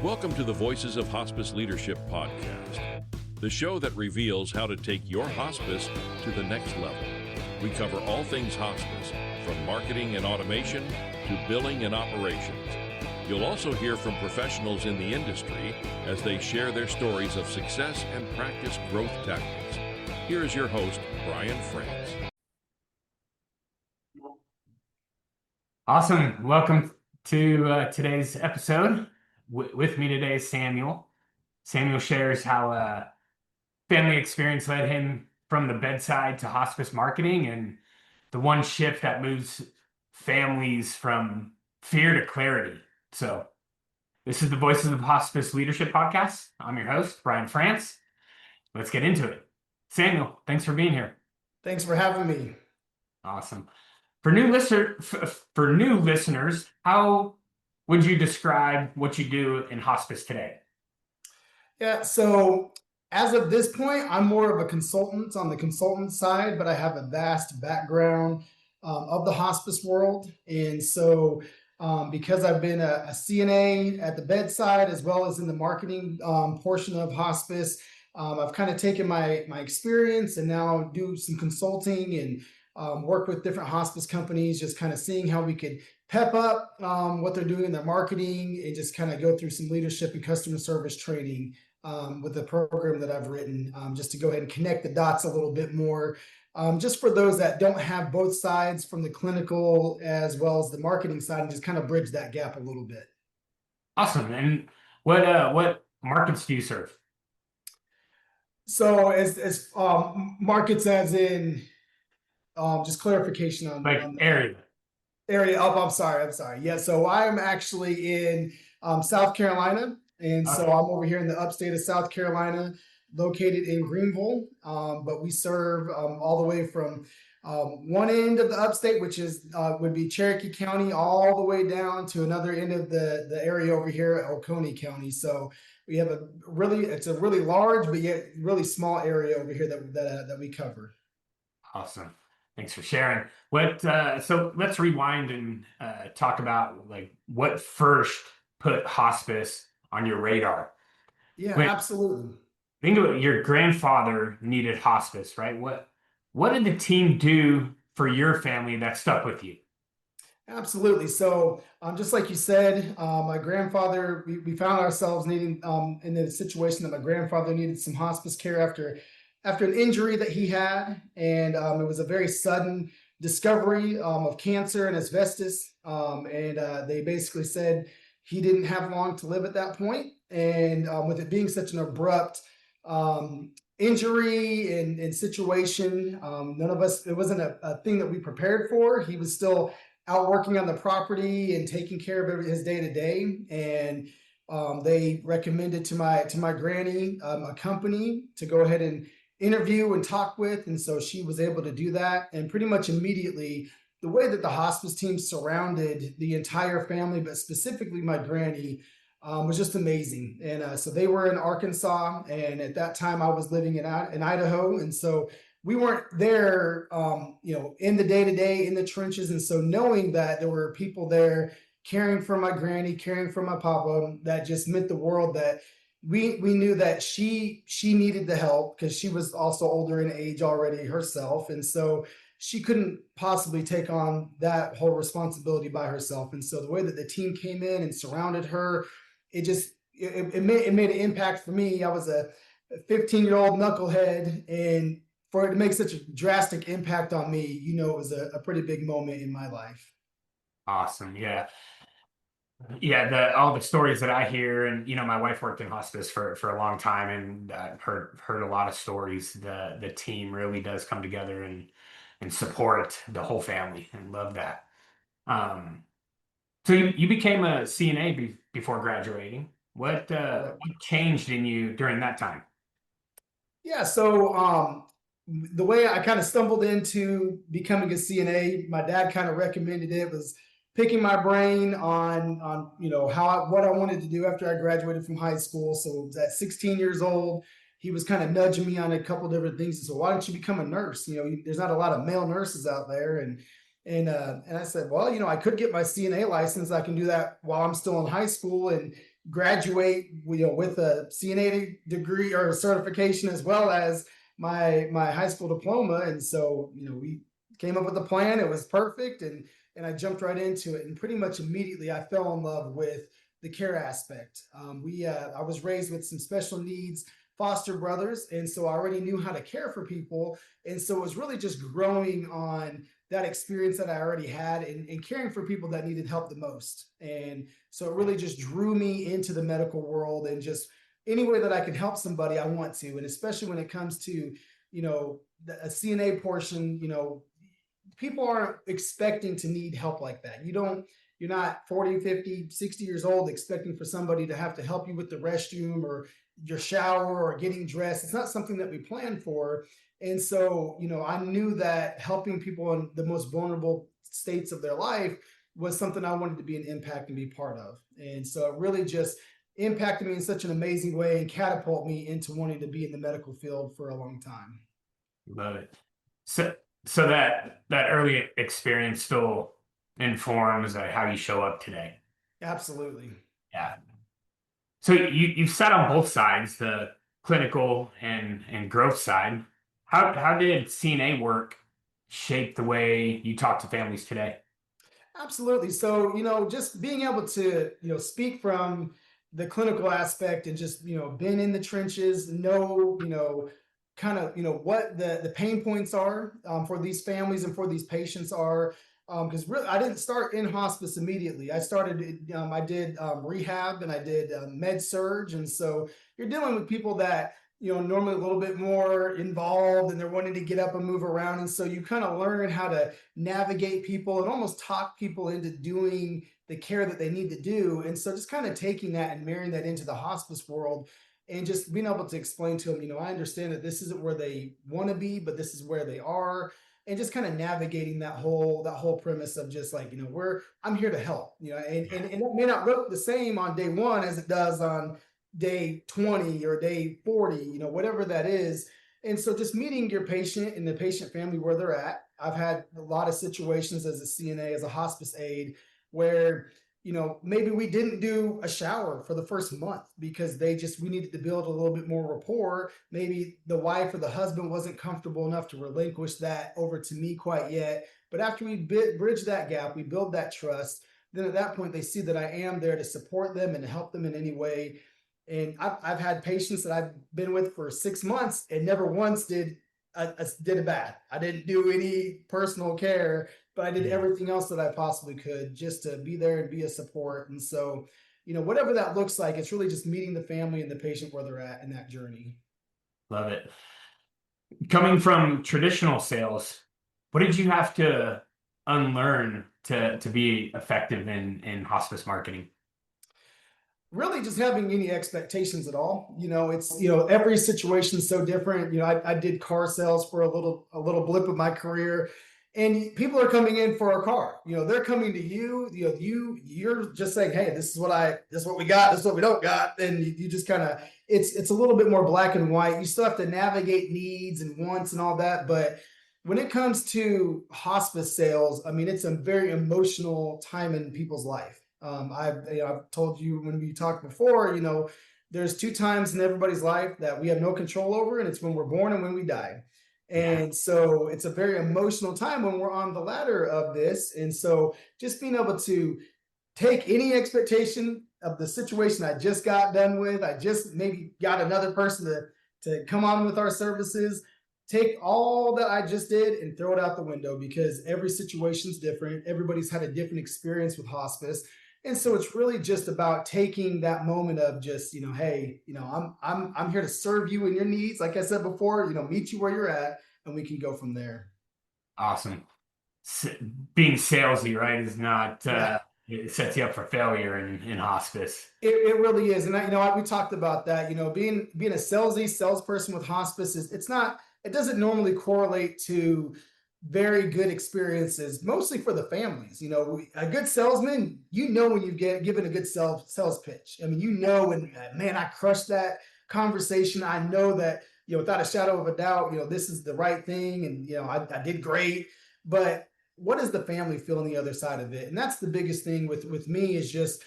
Welcome to the Voices of Hospice Leadership podcast, the show that reveals how to take your hospice to the next level. We cover all things hospice, from marketing and automation to billing and operations. You'll also hear from professionals in the industry as they share their stories of success and practice growth tactics. Here is your host, Brian France. Awesome. Welcome to today's episode. With me today is Samuel. Samuel shares how family experience led him from the bedside to hospice marketing and the one shift that moves families from fear to clarity. So this is the Voices of Hospice Leadership podcast. I'm your host, Brian France. Let's get into it. Samuel, thanks for being here. Thanks for having me. Awesome. For new listeners, how would you describe what you do in hospice today? Yeah, so as of this point, I'm more of a consultant on the consultant side, but I have a vast background of the hospice world. And so because I've been a CNA at the bedside as well as in the marketing portion of hospice, I've kind of taken my experience and now do some consulting and work with different hospice companies, just kind of seeing how we could pep up what they're doing in their marketing and just kind of go through some leadership and customer service training with the program that I've written, just to go ahead and connect the dots a little bit more, just for those that don't have both sides from the clinical as well as the marketing side, and just kind of bridge that gap a little bit. Awesome. And what markets do you serve? So as markets as in just clarification on area. Oh, I'm sorry. Yeah, so I'm actually in South Carolina, and so I'm over here in the upstate of South Carolina, located in Greenville. But we serve all the way from one end of the upstate, which is would be Cherokee County, all the way down to another end of the area over here at Oconee County. So we have it's a really large but yet really small area over here that we cover. Awesome. Thanks for sharing. So let's rewind and talk about what first put hospice on your radar. Yeah, absolutely. Think about it, your grandfather needed hospice, right? What did the team do for your family that stuck with you? Absolutely. So just like you said, my grandfather, we found ourselves needing in the situation that my grandfather needed some hospice care after an injury that he had. And it was a very sudden discovery of cancer and asbestos. And they basically said he didn't have long to live at that point. And with it being such an abrupt injury and situation, none of us, it wasn't a thing that we prepared for. He was still out working on the property and taking care of his day to day. And they recommended to my granny a company to go ahead and interview and talk with. And so she was able to do that. And pretty much immediately, the way that the hospice team surrounded the entire family, but specifically my granny, was just amazing. And so they were in Arkansas. And at that time I was living in Idaho. And so we weren't there, in the day-to-day, in the trenches. And so knowing that there were people there caring for my granny, caring for my papa, that just meant the world, that we knew that she needed the help because she was also older in age already herself. And so she couldn't possibly take on that whole responsibility by herself. And so the way that the team came in and surrounded her, it made an impact for me. I was a 15-year-old knucklehead, and for it to make such a drastic impact on me, it was a pretty big moment in my life. Awesome. Yeah. Yeah, all the stories that I hear, and my wife worked in hospice for a long time, and I've heard a lot of stories. The team really does come together and support the whole family, and love that. So you became a CNA before graduating. What changed in you during that time? Yeah, so the way I kind of stumbled into becoming a CNA, my dad kind of recommended it, was picking my brain on what I wanted to do after I graduated from high school. So at 16 years old, he was kind of nudging me on a couple different things. So why don't you become a nurse? There's not a lot of male nurses out there. And I said, well, I could get my CNA license. I can do that while I'm still in high school. And graduate, with a CNA degree or certification, as well as my high school diploma. And so, we came up with a plan. It was perfect. And I jumped right into it. And pretty much immediately I fell in love with the care aspect. I was raised with some special needs foster brothers. And so I already knew how to care for people. And so it was really just growing on that experience that I already had and caring for people that needed help the most. And so it really just drew me into the medical world, and just any way that I can help somebody, I want to. And especially when it comes to, a CNA portion, people aren't expecting to need help like that. You're not 40, 50, 60 years old expecting for somebody to have to help you with the restroom or your shower or getting dressed. It's not something that we plan for. And so, I knew that helping people in the most vulnerable states of their life was something I wanted to be an impact and be part of. And so it really just impacted me in such an amazing way and catapulted me into wanting to be in the medical field for a long time. Love it. So that early experience still informs how you show up today. Absolutely. Yeah. So you've sat on both sides, the clinical and growth side. How did CNA work shape the way you talk to families today? Absolutely. So, just being able to, speak from the clinical aspect and just, been in the trenches, know, kind of, what the pain points are for these families and for these patients are. Because really, I didn't start in hospice immediately. I started, I did rehab, and I did med surge. And so you're dealing with people that, normally a little bit more involved, and they're wanting to get up and move around. And so you kind of learn how to navigate people and almost talk people into doing the care that they need to do. And so just kind of taking that and marrying that into the hospice world, and just being able to explain to them, I understand that this isn't where they want to be, but this is where they are. And just kind of navigating that whole premise of just like, I'm here to help, and that may not look the same on day one as it does on day 20 or day 40, whatever that is. And so just meeting your patient and the patient family where they're at. I've had a lot of situations as a CNA, as a hospice aide, where maybe we didn't do a shower for the first month because we needed to build a little bit more rapport. Maybe the wife or the husband wasn't comfortable enough to relinquish that over to me quite yet. But after we bridge that gap, we build that trust, then at that point they see that I am there to support them and help them in any way. And I've had patients that I've been with for 6 months and never once did a bath. I didn't do any personal care, but I did everything else that I possibly could just to be there and be a support. And so, whatever that looks like, it's really just meeting the family and the patient where they're at in that journey. Love it. Coming from traditional sales, what did you have to unlearn to be effective in hospice marketing? Really just having any expectations at all. It's, every situation is so different. I did car sales for a little blip of my career, and people are coming in for a car. They're coming to you, you're just saying, hey, this is what we got, this is what we don't got. And you just kind of, it's a little bit more black and white. You still have to navigate needs and wants and all that. But when it comes to hospice sales, I mean, it's a very emotional time in people's life. I've told you when we talked before, there's 2 times in everybody's life that we have no control over, and it's when we're born and when we die. And so it's a very emotional time when we're on the ladder of this. And so just being able to take any expectation of the situation I just got done with, I just maybe got another person to come on with our services, take all that I just did and throw it out the window, because every situation's different. Everybody's had a different experience with hospice. And so it's really just about taking that moment of just, hey, I'm here to serve you and your needs. Like I said before, meet you where you're at, and we can go from there. Awesome. Being salesy, right, is not, it sets you up for failure in hospice. It really is. And we talked about that, being a salesy salesperson with hospice it doesn't normally correlate to very good experiences, mostly for the families. A good salesman, when you get given a good sales pitch. I mean, when, man, I crushed that conversation. I know that, without a shadow of a doubt, this is the right thing. And, I did great. But what does the family feel on the other side of it? And that's the biggest thing with me, is just,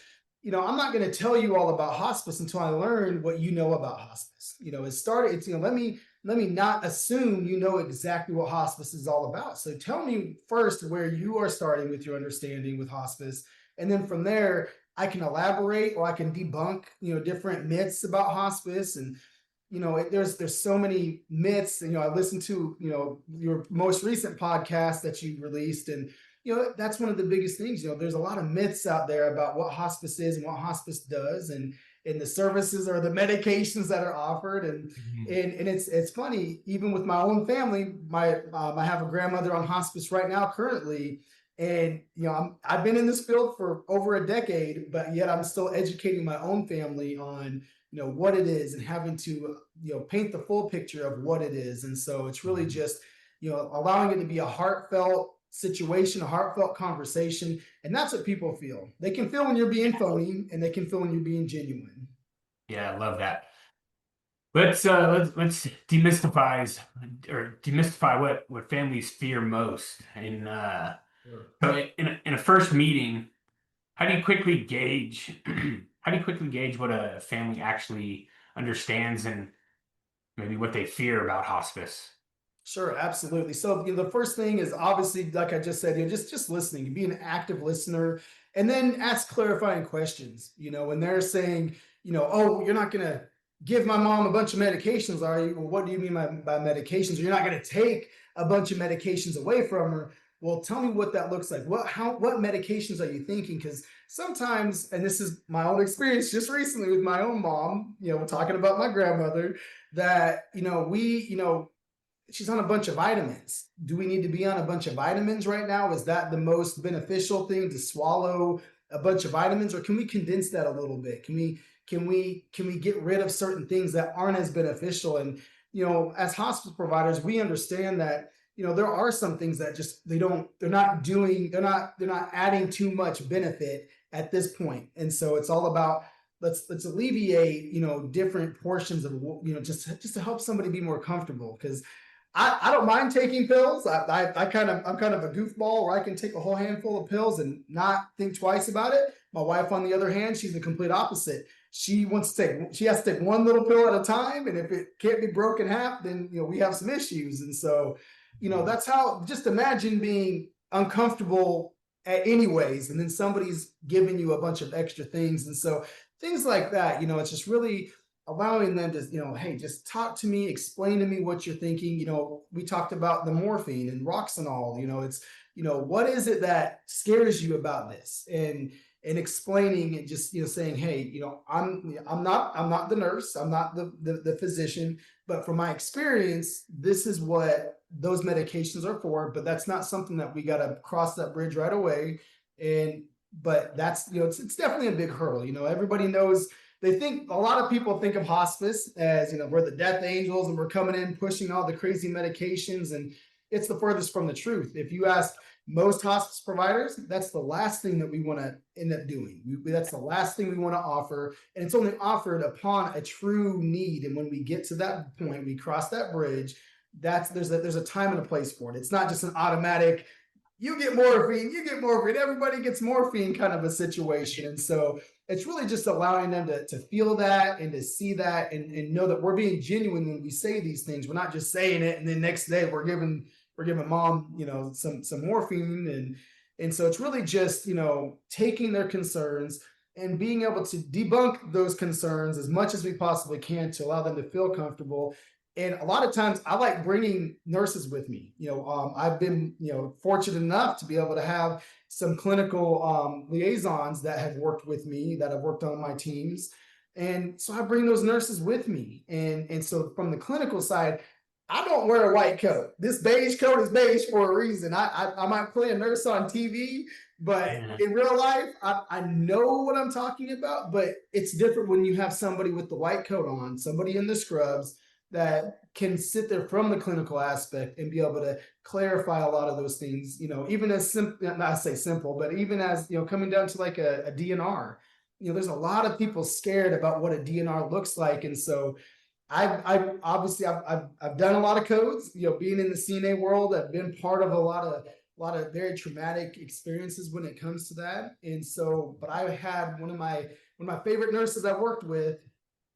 I'm not going to tell you all about hospice until I learn what you know about hospice. Let me not assume you know exactly what hospice is all about. So tell me first where you are starting with your understanding with hospice. And then from there, I can elaborate or I can debunk, different myths about hospice. And, there's so many myths. And, I listened to, your most recent podcast that you released. And, that's one of the biggest things. There's a lot of myths out there about what hospice is and what hospice does. And the services or the medications that are offered. And it's funny, even with my own family, I have a grandmother on hospice right now currently. And, I've been in this field for over a decade, but yet I'm still educating my own family on, what it is and having to, paint the full picture of what it is. And so it's really just, allowing it to be a heartfelt situation, a heartfelt conversation. And that's what people feel. They can feel when you're being phony and they can feel when you're being genuine. Yeah, I love that. Let's demystify what families fear most. And so in a first meeting, how do you quickly gauge what a family actually understands and maybe what they fear about hospice? Sure, absolutely. So the first thing is obviously, like I just said, just listening, be an active listener, and then ask clarifying questions. When they're saying, oh, you're not going to give my mom a bunch of medications, are you? Well, what do you mean by medications? Or you're not going to take a bunch of medications away from her. Well, tell me what that looks like. What medications are you thinking? Because sometimes, and this is my own experience just recently with my own mom, talking about my grandmother, that, she's on a bunch of vitamins. Do we need to be on a bunch of vitamins right now? Is that the most beneficial thing, to swallow a bunch of vitamins, or can we condense that a little bit? Can we get rid of certain things that aren't as beneficial? And, as hospice providers, we understand that, there are some things that just, they're not adding too much benefit at this point. And so it's all about, let's alleviate, different portions of, just to help somebody be more comfortable. Because I don't mind taking pills. I'm kind of a goofball where I can take a whole handful of pills and not think twice about it. My wife, on the other hand, she's the complete opposite. She has to take one little pill at a time. And if it can't be broken in half, then, we have some issues. And so, that's how, just imagine being uncomfortable anyways, and then somebody's giving you a bunch of extra things. And so things like that, it's just really allowing them to, hey, just talk to me, explain to me what you're thinking. We talked about the morphine and Roxanol, it's, what is it that scares you about this? And explaining and just, saying, hey, I'm not the nurse, I'm not the physician, but from my experience, this is what those medications are for, but that's not something that we got to cross that bridge right away. But that's, it's definitely a big hurdle. Everybody knows. A lot of people think of hospice as, we're the death angels and we're coming in pushing all the crazy medications, and it's the furthest from the truth. If you ask most hospice providers, that's the last thing that we want to end up doing. That's the last thing we want to offer, and it's only offered upon a true need. And when we get to that point, we cross that bridge. There's a time and a place for it. It's not just an automatic, you get morphine, everybody gets morphine kind of a situation. And so it's really just allowing them to feel that and to see that and know that we're being genuine when we say these things. We're not just saying it and then next day we're giving mom, some morphine. And so it's really just, taking their concerns and being able to debunk those concerns as much as we possibly can to allow them to feel comfortable. And a lot of times I like bringing nurses with me. I've been, fortunate enough to be able to have some clinical liaisons that have worked with me, that have worked on my teams. And so I bring those nurses with me. And so from the clinical side, I don't wear a white coat. This beige coat is beige for a reason. I might play a nurse on TV, but in real life, I know what I'm talking about. But it's different when you have somebody with the white coat on, somebody in the scrubs, that can sit there from the clinical aspect and be able to clarify a lot of those things, even as simple, not say simple, but even as, coming down to like a DNR, there's a lot of people scared about what a DNR looks like. And so I've done a lot of codes, being in the CNA world, I've been part of a lot of lot of very traumatic experiences when it comes to that. And so, but I had one of my favorite nurses I worked with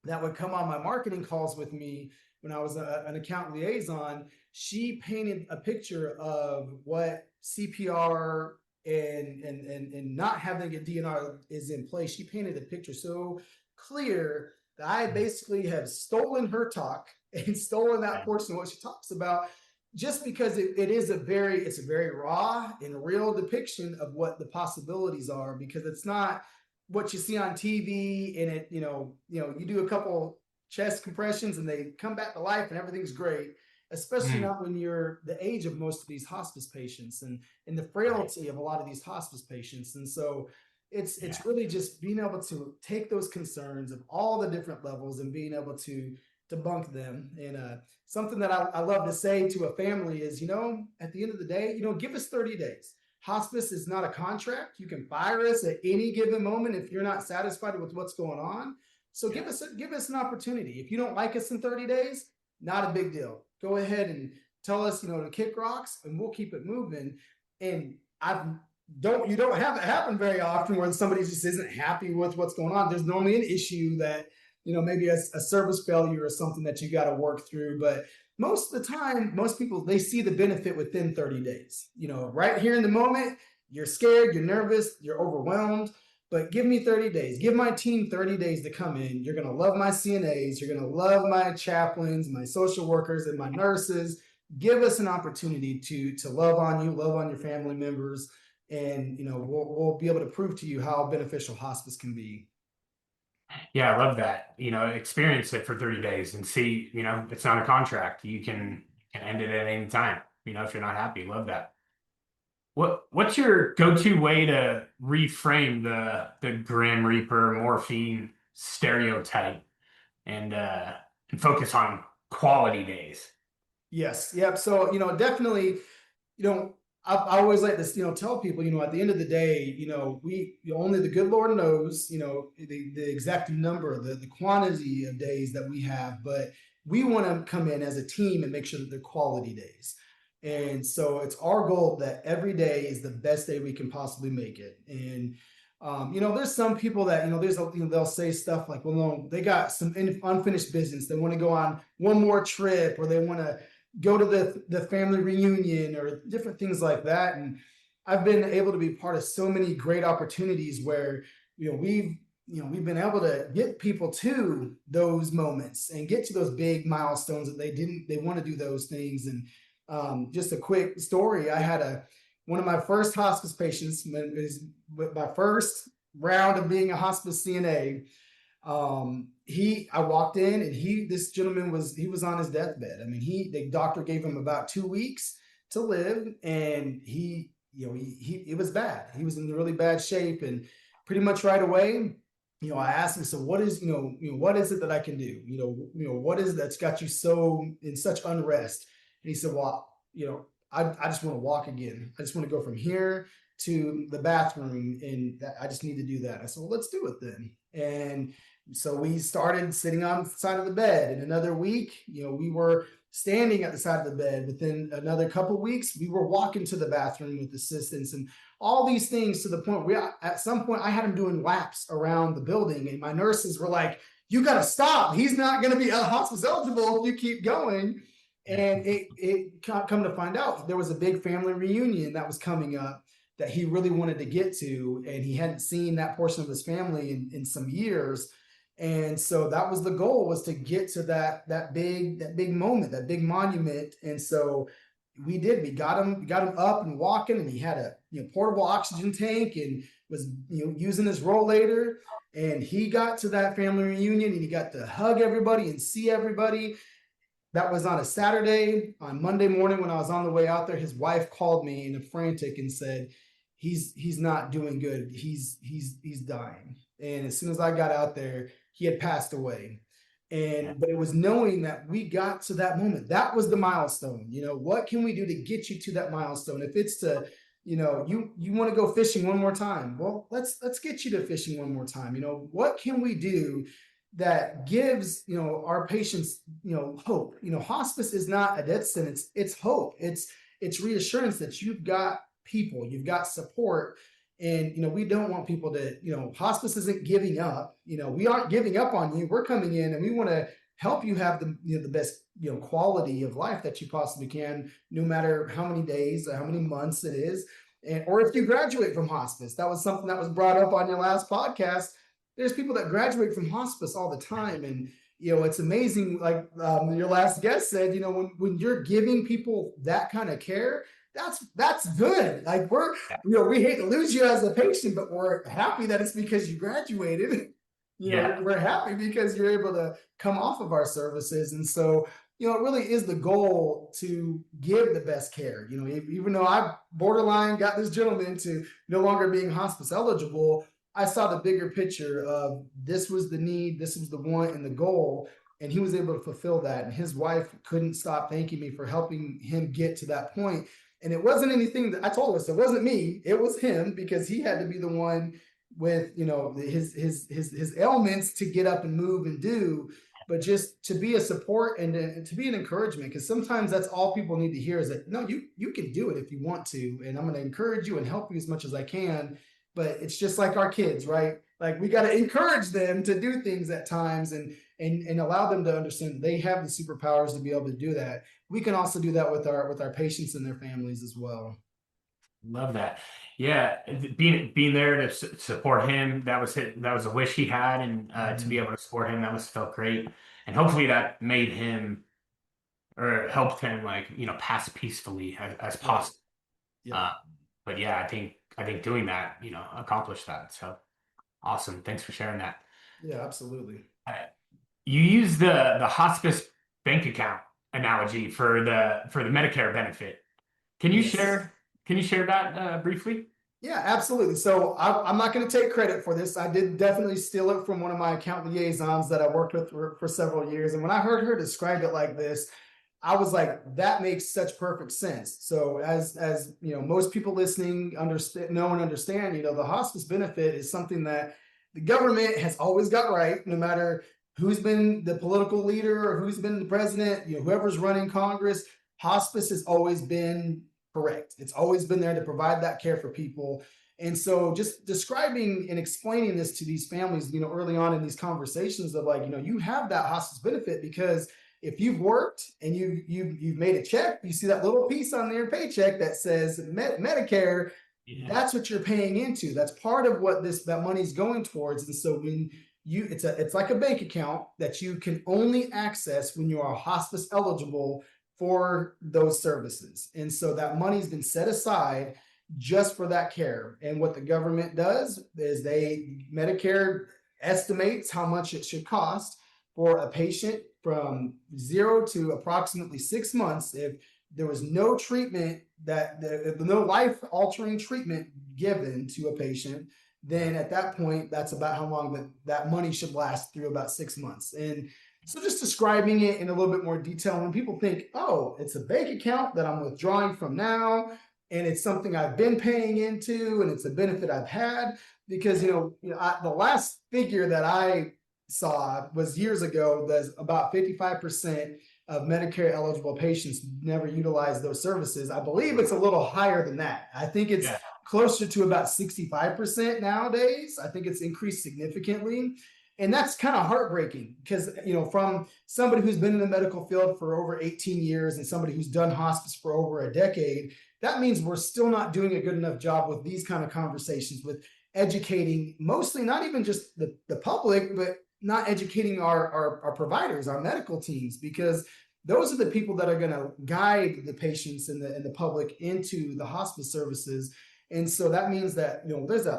that would come on my marketing calls with me when I was an account liaison. She painted a picture of what CPR and not having a DNR is in place. She painted a picture so clear that I basically have stolen her talk and stolen that portion of what she talks about, just because it's a very raw and real depiction of what the possibilities are, because it's not what you see on TV and you do a couple chest compressions and they come back to life and everything's great, especially not when you're the age of most of these hospice patients and the frailty of a lot of these hospice patients. And so it's really just being able to take those concerns of all the different levels and being able to debunk them. And something that I love to say to a family is, at the end of the day, give us 30 days. Hospice is not a contract. You can fire us at any given moment if you're not satisfied with what's going on. So give us an opportunity. If you don't like us in 30 days, not a big deal. Go ahead and tell us, to kick rocks, and we'll keep it moving. And you don't have it happen very often when somebody just isn't happy with what's going on. There's normally an issue that, maybe a service failure or something that you got to work through. But most of the time, most people, they see the benefit within 30 days. Right here in the moment, you're scared, you're nervous, you're overwhelmed, but give me 30 days. Give my team 30 days to come in. You're going to love my CNAs. You're going to love my chaplains, my social workers, and my nurses. Give us an opportunity to love on you, love on your family members, and we'll be able to prove to you how beneficial hospice can be. Yeah, I love that. Experience it for 30 days and see, it's not a contract. You can end it at any time, if you're not happy. Love that. What's your go-to way to reframe the Grim Reaper morphine stereotype and focus on quality days? Yes. Yep. So, definitely, I always like to, tell people, at the end of the day, only the good Lord knows, the exact number, the quantity of days that we have, but we want to come in as a team and make sure that they're quality days. And so it's our goal that every day is the best day we can possibly make it. And, there's some people that, they'll say stuff like, well, no, they got some unfinished business. They want to go on one more trip, or they want to go to the family reunion, or different things like that. And I've been able to be part of so many great opportunities where, we've been able to get people to those moments and get to those big milestones that they want to do those things. And just a quick story, I had one of my first hospice patients, my first round of being a hospice CNA. I walked in and this gentleman was on his deathbed. I mean, the doctor gave him about 2 weeks to live, and it was bad. He was in really bad shape, and pretty much right away, I asked him, so what is it that I can do? What is it that's got you so in such unrest? And he said, well, I just want to walk again. I just want to go from here to the bathroom, and I just need to do that. I said, well, let's do it then. And so we started sitting on the side of the bed. In another week, we were standing at the side of the bed. Within another couple of weeks, we were walking to the bathroom with assistance, and all these things, to the point where at some point I had him doing laps around the building, and my nurses were like, you got to stop. He's not going to be hospice eligible if you keep going. And it come to find out, there was a big family reunion that was coming up that he really wanted to get to, and he hadn't seen that portion of his family in some years. And so that was the goal, was to get to that big moment, that big monument. And so we got him up and walking, and he had a portable oxygen tank and was using his rollator. And he got to that family reunion, and he got to hug everybody and see everybody. That was on a Saturday. On Monday morning, when I was on the way out there, his wife called me in a frantic and said, he's not doing good. He's dying. And as soon as I got out there, he had passed away. But it was knowing that we got to that moment. That was the milestone. What can we do to get you to that milestone? If it's to, you want to go fishing one more time, well, let's get you to fishing one more time. What can we do that gives, our patients, hope? Hospice is not a death sentence. It's hope. It's reassurance that you've got people, you've got support. And, we don't want people to, hospice isn't giving up. We aren't giving up on you. We're coming in and we want to help you have the best, quality of life that you possibly can, no matter how many days or how many months it is. And, or if you graduate from hospice, that was something that was brought up on your last podcast. There's people that graduate from hospice all the time. And, it's amazing. Like your last guest said, when you're giving people that kind of care, that's good. Like we hate to lose you as a patient, but we're happy that it's because you graduated. We're happy because you're able to come off of our services. And so, it really is the goal to give the best care. Even though I borderline got this gentleman to no longer being hospice eligible, I saw the bigger picture of this was the need, this was the want and the goal. And he was able to fulfill that. And his wife couldn't stop thanking me for helping him get to that point. And it wasn't anything that I told us, it wasn't me, it was him, because he had to be the one with, his ailments to get up and move and do, but just to be a support and to be an encouragement. Because sometimes that's all people need to hear is that, no, you can do it if you want to. And I'm going to encourage you and help you as much as I can. But it's just like our kids, right? Like we got to encourage them to do things at times and allow them to understand that they have the superpowers to be able to do that. We can also do that with our patients and their families as well. Love that. Yeah, being there to support him, that was a wish he had, and to be able to support him, that felt great. And hopefully that made him or helped him pass peacefully as possible. Yeah. But yeah, I think doing that, accomplished that. So awesome. Thanks for sharing that. Yeah, absolutely. You use the hospice bank account analogy for the Medicare benefit. Can you share that briefly? Yeah, absolutely. So I'm not going to take credit for this. I did definitely steal it from one of my account liaisons that I worked with for several years. And when I heard her describe it like this, I was like, that makes such perfect sense. So as most people listening know and understand, the hospice benefit is something that the government has always got right, no matter who's been the political leader or who's been the president, whoever's running Congress. Hospice has always been correct. It's always been there to provide that care for people. And so just describing and explaining this to these families, early on in these conversations of you have that hospice benefit because if you've worked and you've made a check, you see that little piece on their paycheck that says Medicare, that's what you're paying into. That's part of what that money's going towards. And so when it's like a bank account that you can only access when you are hospice eligible for those services. And so that money's been set aside just for that care. And what the government does is Medicare estimates how much it should cost for a patient from 0 to approximately 6 months. If there was no treatment, no life-altering treatment given to a patient, then at that point, that's about how long that money should last, through about 6 months. And so just describing it in a little bit more detail, when people think, oh, it's a bank account that I'm withdrawing from now, and it's something I've been paying into, and it's a benefit I've had, because, the last figure that I saw was years ago, there's about 55% of Medicare eligible patients never utilize those services. I believe it's a little higher than that. I think it's closer to about 65% nowadays. I think it's increased significantly. And that's kind of heartbreaking because, from somebody who's been in the medical field for over 18 years and somebody who's done hospice for over a decade, that means we're still not doing a good enough job with these kind of conversations, with educating mostly not even just the public, but not educating our providers, our medical teams, because those are the people that are going to guide the patients and the public into the hospice services. And so that means that,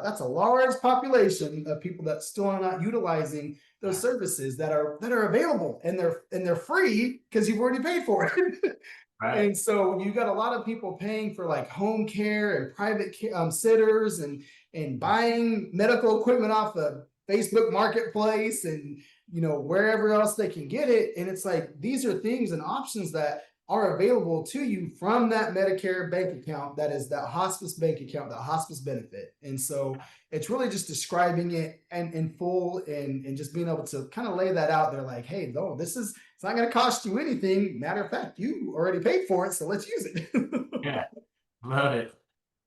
that's a large population of people that still are not utilizing those services that are available, and they're free because you've already paid for it. Right. And so you got a lot of people paying for home care and private sitters and buying medical equipment off the Facebook Marketplace and wherever else they can get it. And it's these are things and options that are available to you from that Medicare bank account, that is that hospice bank account, that hospice benefit. And so it's really just describing it in full and just being able to kind of lay that out there hey, no, it's not going to cost you anything. Matter of fact, you already paid for it, so let's use it. Yeah, love it.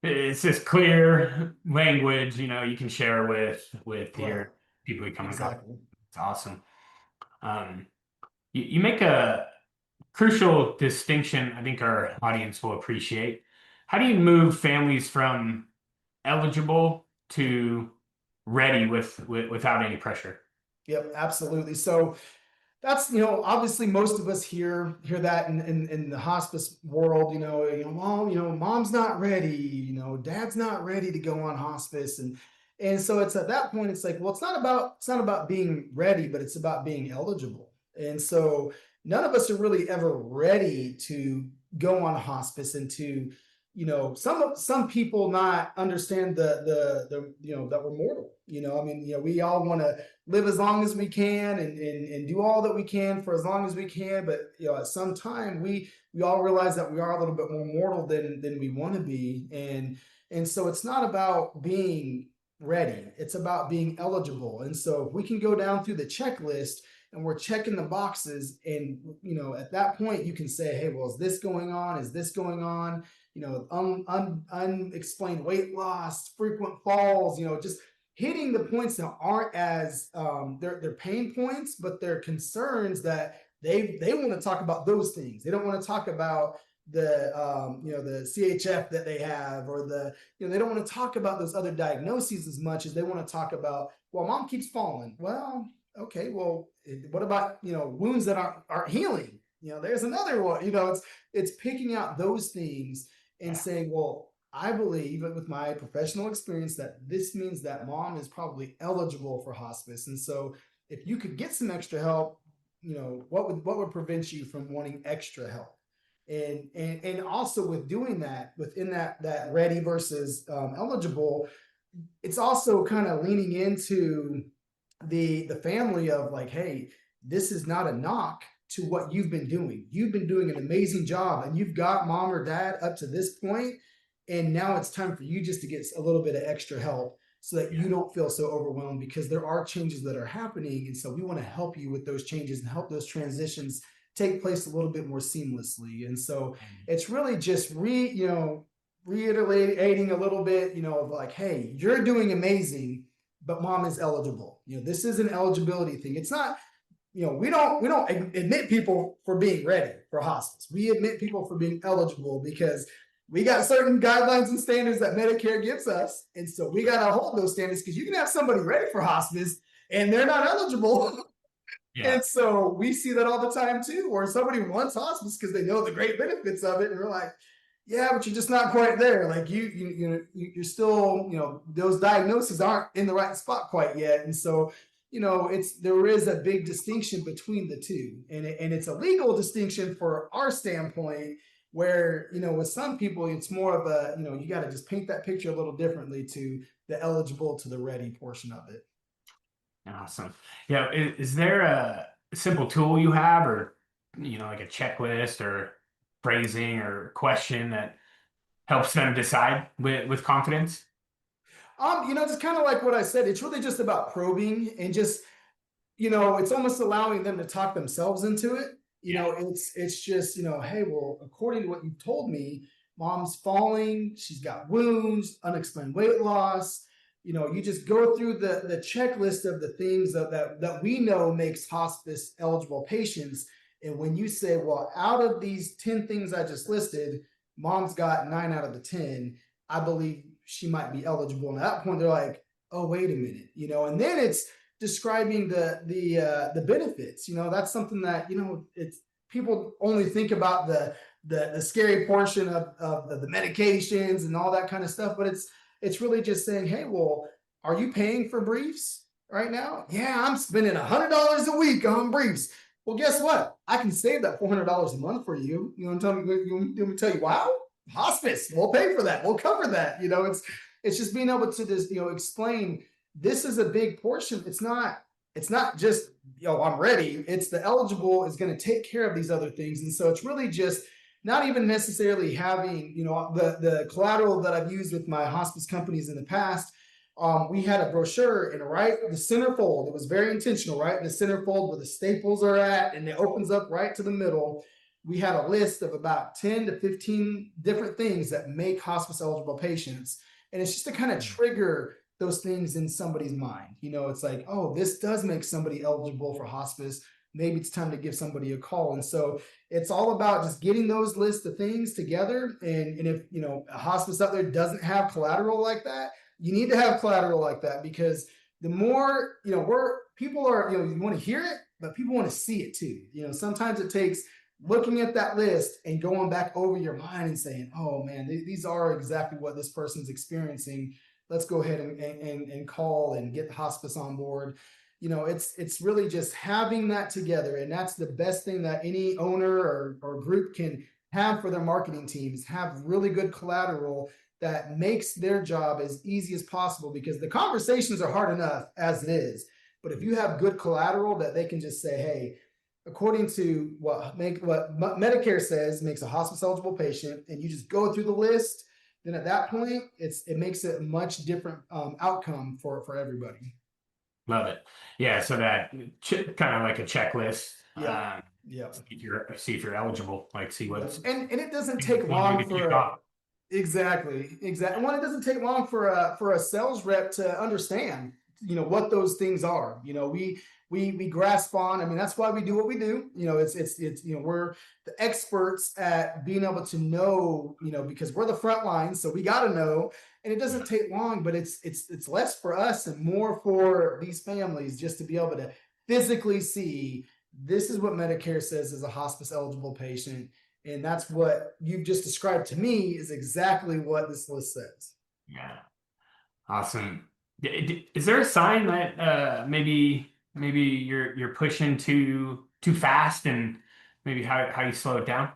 it's just clear language, you can share with Right. your people you come in contact. Exactly. It's awesome. Um, you make a crucial distinction I think our audience will appreciate. How do you move families from eligible to ready without any pressure? Yep, absolutely. So that's, obviously most of us hear that in the hospice world, mom's not ready, dad's not ready to go on hospice. And so it's at that point, it's like, well, it's not about being ready, but it's about being eligible. And so none of us are really ever ready to go on hospice and to, some people not understand the that we're mortal. I mean, we all want to live as long as we can and do all that we can for as long as we can. But at some time we all realize that we are a little bit more mortal than we want to be. And so it's not about being ready, it's about being eligible. And so if we can go down through the checklist and we're checking the boxes, and at that point you can say, hey, well, is this going on? Is this going on? Unexplained weight loss, frequent falls, just hitting the points that aren't as they're pain points, but they're concerns that they want to talk about those things. They don't want to talk about the CHF that they have, or they don't want to talk about those other diagnoses as much as they want to talk about, well, mom keeps falling. Well, okay, well, what about wounds that aren't healing? There's another one. It's picking out those things and saying, well, I believe with my professional experience that this means that mom is probably eligible for hospice. And so if you could get some extra help, what would prevent you from wanting extra help? And also with doing that, within that ready versus eligible, it's also kind of leaning into the family of like, hey, this is not a knock to what you've been doing. You've been doing an amazing job, and you've got mom or dad up to this point, and now it's time for you just to get a little bit of extra help so that you don't feel so overwhelmed, because there are changes that are happening. And so we want to help you with those changes and help those transitions take place a little bit more seamlessly. And so it's really just reiterating a little bit, of like, hey, you're doing amazing, but mom is eligible. This is an eligibility thing. It's not, we don't admit people for being ready for hospice. We admit people for being eligible because we got certain guidelines and standards that Medicare gives us. And so we got to hold those standards, because you can have somebody ready for hospice and they're not eligible. Yeah. And so we see that all the time too, where somebody wants hospice because they know the great benefits of it. And we're like, yeah, but you're just not quite there. Like you're still, those diagnoses aren't in the right spot quite yet. And so, there is a big distinction between the two, and it's a legal distinction for our standpoint, where, with some people, it's more of a, you got to just paint that picture a little differently to the eligible to the ready portion of it. Awesome. Yeah. Is there a simple tool you have, or, like a checklist or phrasing or question that helps them decide with confidence? Just kind of like what I said, it's really just about probing and just, it's almost allowing them to talk themselves into it. It's just, hey, well, according to what you've told me, mom's falling, she's got wounds, unexplained weight loss. You just go through the checklist of the things that we know makes hospice eligible patients. And when you say, well, out of these 10 things I just listed, mom's got 9 out of the 10, I believe she might be eligible. And at that point, they're like, oh, wait a minute, and then it's describing the benefits. That's something that, it's people only think about the scary portion of the medications and all that kind of stuff, but it's really just saying, hey, well, are you paying for briefs right now? Yeah, I'm spending $100 a week on briefs. Well, guess what? I can save that $400 a month for you. You want to tell you, wow, hospice, we'll pay for that. We'll cover that. It's just being able to just, explain this is a big portion. It's not just, I'm ready. It's the eligible is going to take care of these other things. And so it's really just not even necessarily having, the collateral that I've used with my hospice companies in the past. We had a brochure, and right the centerfold, it was very intentional, right in the centerfold where the staples are at, and it opens up right to the middle. we had a list of about 10 to 15 different things that make hospice eligible patients. And it's just to kind of trigger those things in somebody's mind. It's like, oh, this does make somebody eligible for hospice. Maybe it's time to give somebody a call. And so it's all about just getting those lists of things together. And if, a hospice out there doesn't have collateral like that, you need to have collateral like that, because the more, people are, you want to hear it, but people want to see it too. Sometimes it takes looking at that list and going back over your mind and saying, oh man, these are exactly what this person's experiencing. Let's go ahead and call and get the hospice on board. It's really just having that together. And that's the best thing that any owner or group can have for their marketing teams, have really good collateral that makes their job as easy as possible, because the conversations are hard enough as it is. But if you have good collateral that they can just say, hey, according to what Medicare says makes a hospice eligible patient, and you just go through the list, then at that point, it makes it a much different outcome for everybody. Love it. Yeah. So that kind of like a checklist. Yeah. See if you're eligible, like see what's, and it doesn't take long for exactly. Well, it doesn't take long for a sales rep to understand, what those things are. We grasp on. I mean, that's why we do what we do. It's we're the experts at being able to know, because we're the front line, so we got to know. And it doesn't take long, but it's less for us and more for these families, just to be able to physically see, this is what Medicare says is a hospice eligible patient. And that's what you've just described to me is exactly what this list says. Yeah. Awesome. Is there a sign that maybe you're pushing too fast, and maybe how you slow it down?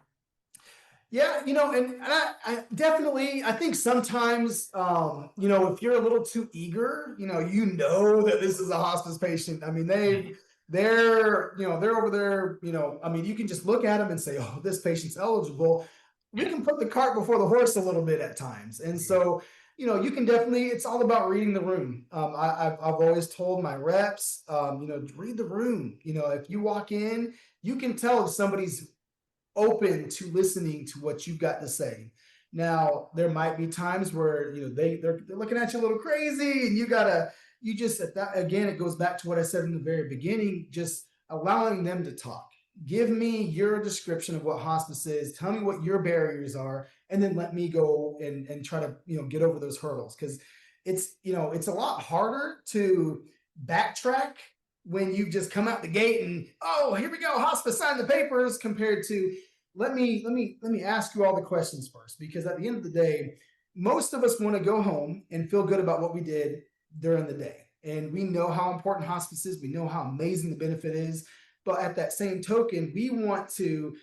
Yeah, and I definitely, I think sometimes, if you're a little too eager, that this is a hospice patient. I mean, they're over there, I mean, you can just look at them and say, oh, this patient's eligible. We can put the cart before the horse a little bit at times. And so, you can definitely, it's all about reading the room. I've always told my reps, read the room. If you walk in, you can tell if somebody's open to listening to what you've got to say. Now, there might be times where, they're looking at you a little crazy, and you just, at that, again, it goes back to what I said in the very beginning, just allowing them to talk. Give me your description of what hospice is. Tell me what your barriers are, and then let me go and try to, get over those hurdles. Because it's a lot harder to backtrack when you just come out the gate and, oh, here we go, hospice, sign the papers, compared to, let me ask you all the questions first. Because at the end of the day, most of us want to go home and feel good about what we did during the day. And we know how important hospice is. We know how amazing the benefit is. But at that same token, we want to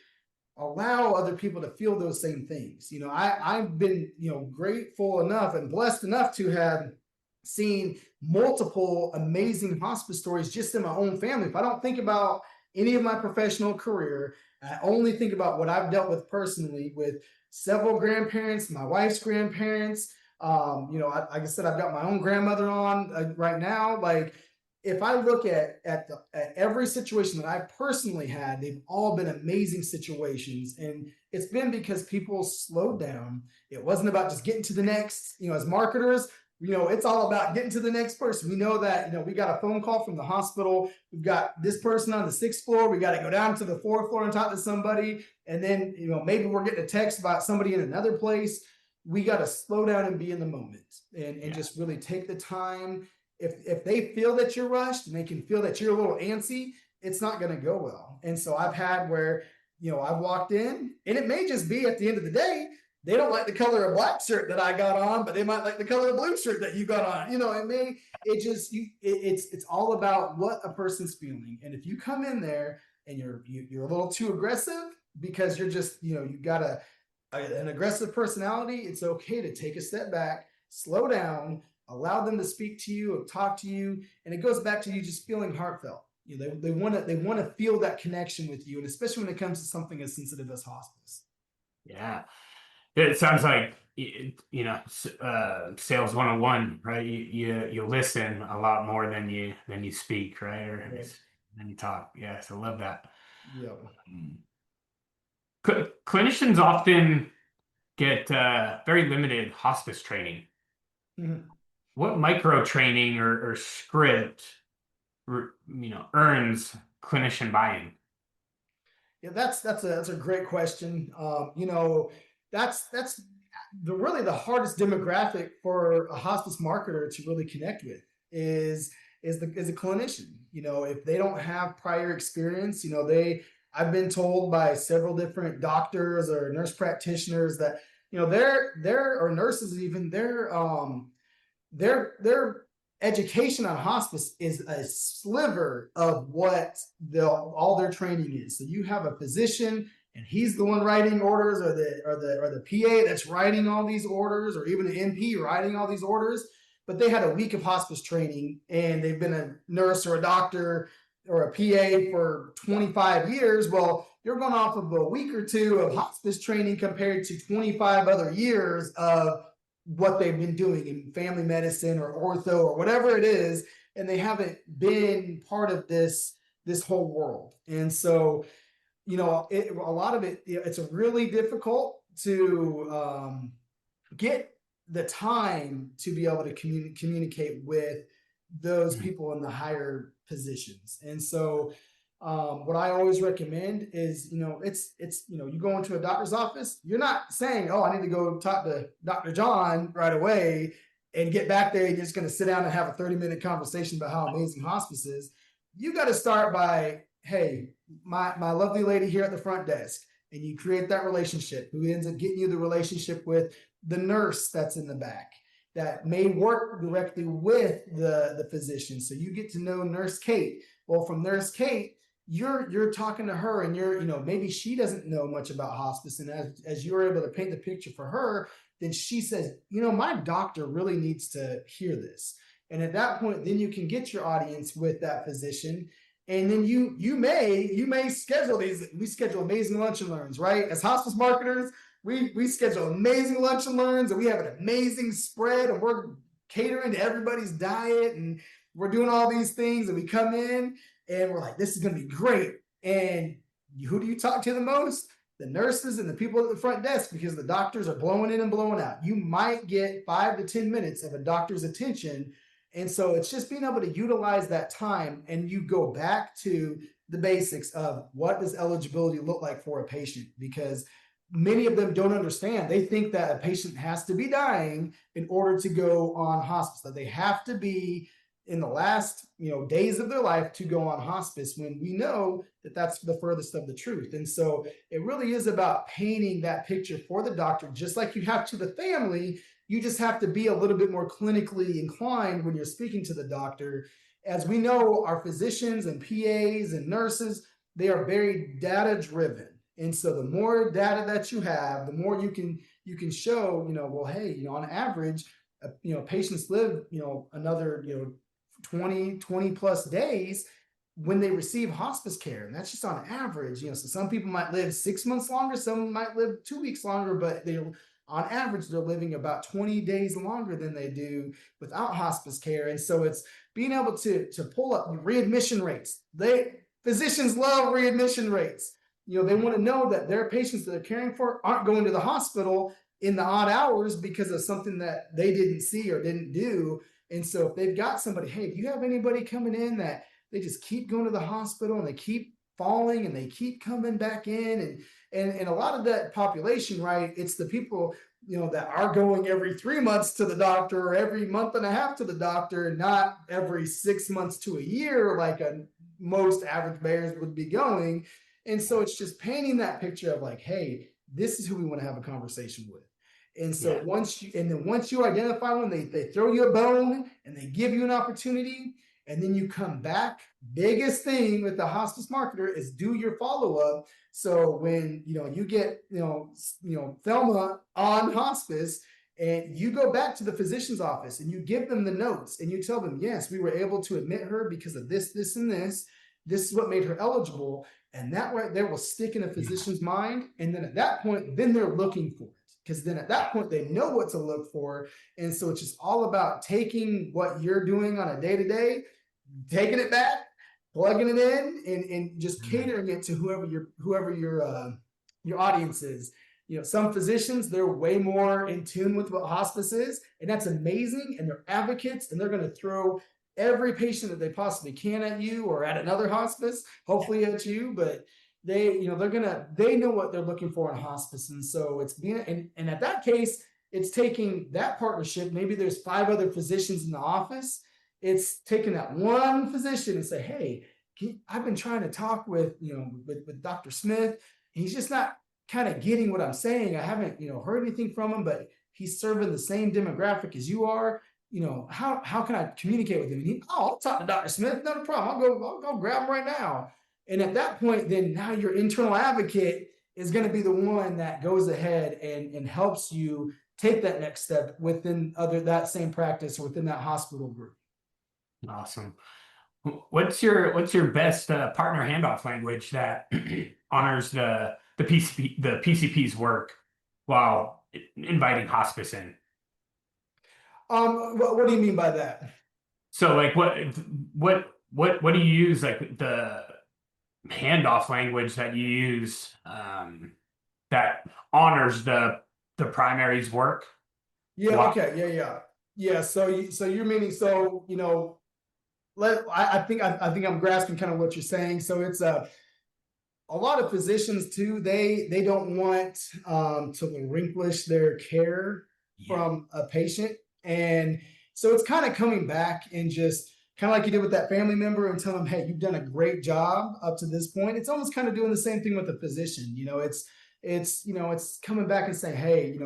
allow other people to feel those same things. I've been, grateful enough and blessed enough to have seen multiple amazing hospice stories just in my own family. If I don't think about any of my professional career, I only think about what I've dealt with personally with several grandparents, my wife's grandparents. Like I said, I've got my own grandmother on right now. Like, if I look at every situation that I personally had, they've all been amazing situations. And it's been because people slowed down. It wasn't about just getting to the next, as marketers, it's all about getting to the next person. We know that, we got a phone call from the hospital. We've got this person on the 6th floor. We got to go down to the 4th floor and talk to somebody. And then, maybe we're getting a text about somebody in another place. We got to slow down and be in the moment and just really take the time. If they feel that you're rushed and they can feel that you're a little antsy, it's not going to go well. And so I've had where, I've walked in, and it may just be at the end of the day, they don't like the color of black shirt that I got on, but they might like the color of blue shirt that you got on. It's all about what a person's feeling. And if you come in there and you're a little too aggressive because you're just, you've got an aggressive personality, it's okay to take a step back, slow down, allow them to speak to you or talk to you. And it goes back to you just feeling heartfelt. They want to feel that connection with you. And especially when it comes to something as sensitive as hospice. Yeah. It sounds like, sales 101, right? You listen a lot more than you speak, right? Or than you talk. Yeah. So love that. Yeah. Clinicians often get very limited hospice training. Mhm. What micro training or script, earns clinician buy-in? Yeah, that's a great question. That's really the hardest demographic for a hospice marketer to really connect with is a clinician. If they don't have prior experience, I've been told by several different doctors or nurse practitioners that they're or nurses even their education on hospice is a sliver of what all their training is. So you have a physician and he's the one writing orders, or the PA that's writing all these orders, or even the NP writing all these orders. But they had a week of hospice training and they've been a nurse or a doctor or a PA for 25 years. Well, you're going off of a week or two of hospice training compared to 25 other years of what they've been doing in family medicine or ortho or whatever it is, and they haven't been part of this whole world. And so a lot of it's really difficult to get the time to be able to communicate with those people in the higher positions. And so what I always recommend is, you go into a doctor's office, you're not saying, oh, I need to go talk to Dr. John right away and get back there. You're just going to sit down and have a 30-minute conversation about how amazing hospice is. You got to start by, hey, my lovely lady here at the front desk, and you create that relationship, who ends up getting you the relationship with the nurse that's in the back that may work directly with the physician. So you get to know Nurse Kate. Well, from Nurse Kate, you're talking to her, and maybe she doesn't know much about hospice, and as you're able to paint the picture for her, then she says, my doctor really needs to hear this. And at that point, then you can get your audience with that physician. And then you may schedule these. We schedule amazing lunch and learns, right? As hospice marketers, we schedule amazing lunch and learns, and we have an amazing spread, and we're catering to everybody's diet, and we're doing all these things, and we come in and we're like, this is going to be great. And who do you talk to the most? The nurses and the people at the front desk, because the doctors are blowing in and blowing out. You might get 5 to 10 minutes of a doctor's attention. And so it's just being able to utilize that time, and you go back to the basics of what does eligibility look like for a patient, because many of them don't understand. They think that a patient has to be dying in order to go on hospice, that they have to be in the last days of their life to go on hospice, when we know that that's the furthest of the truth. And so it really is about painting that picture for the doctor, just like you have to the family. You just have to be a little bit more clinically inclined when you're speaking to the doctor. As we know, our physicians and PAs and nurses, they are very data driven. And so the more data that you have, the more you can show, well, hey, on average, patients live, another, 20 plus days when they receive hospice care. And that's just on average, so some people might live 6 months longer, some might live 2 weeks longer, but on average, they're living about 20 days longer than they do without hospice care. And so it's being able to pull up readmission rates. Physicians love readmission rates. They want to know that their patients that they're caring for aren't going to the hospital in the odd hours because of something that they didn't see or didn't do. And so if they've got somebody, hey, do you have anybody coming in that they just keep going to the hospital and they keep falling and they keep coming back in? And a lot of that population, right, it's the people, that are going every 3 months to the doctor or every month and a half to the doctor, not every 6 months to a year like most average bears would be going. And so it's just painting that picture of like, hey, this is who we want to have a conversation with. And so once you identify one, they throw you a bone and they give you an opportunity, and then you come back. Biggest thing with the hospice marketer is do your follow-up. So when you get Thelma on hospice, and you go back to the physician's office and you give them the notes and you tell them, yes, we were able to admit her because of this, this, and this. This is what made her eligible. And that right there will stick in a physician's mind. And then at that point, then they're looking for it. Because then at that point, they know what to look for. And so it's just all about taking what you're doing on a day-to-day, taking it back, plugging it in, and just catering it to whoever your your audience is. Some physicians, they're way more in tune with what hospice is, and that's amazing. And they're advocates, and they're going to throw every patient that they possibly can at you or at another hospice, hopefully at you. But they know what they're looking for in hospice. And so it's being, and at that case, it's taking that partnership. Maybe there's 5 other physicians in the office. It's taking that one physician and say, hey, I've been trying to talk with Dr. Smith. He's just not kind of getting what I'm saying. I haven't, heard anything from him, but he's serving the same demographic as you are. How can I communicate with him? And I'll talk to Dr. Smith. Not a problem. I'll go grab him right now. And at that point, then now your internal advocate is going to be the one that goes ahead and helps you take that next step within that same practice or within that hospital group. Awesome. What's your best partner handoff language that honors the PCP's work while inviting hospice in? What do you mean by that? So like what do you use, like the handoff language that you use that honors the primary's work? Yeah. Wow. Okay. Yeah. So you're meaning, I think I'm grasping kind of what you're saying. So it's a lot of physicians too. They don't want to relinquish their care from a patient, and so it's kind of coming back and just kind of like you did with that family member and tell them, hey, you've done a great job up to this point. It's almost kind of doing the same thing with the physician. It's coming back and saying, hey,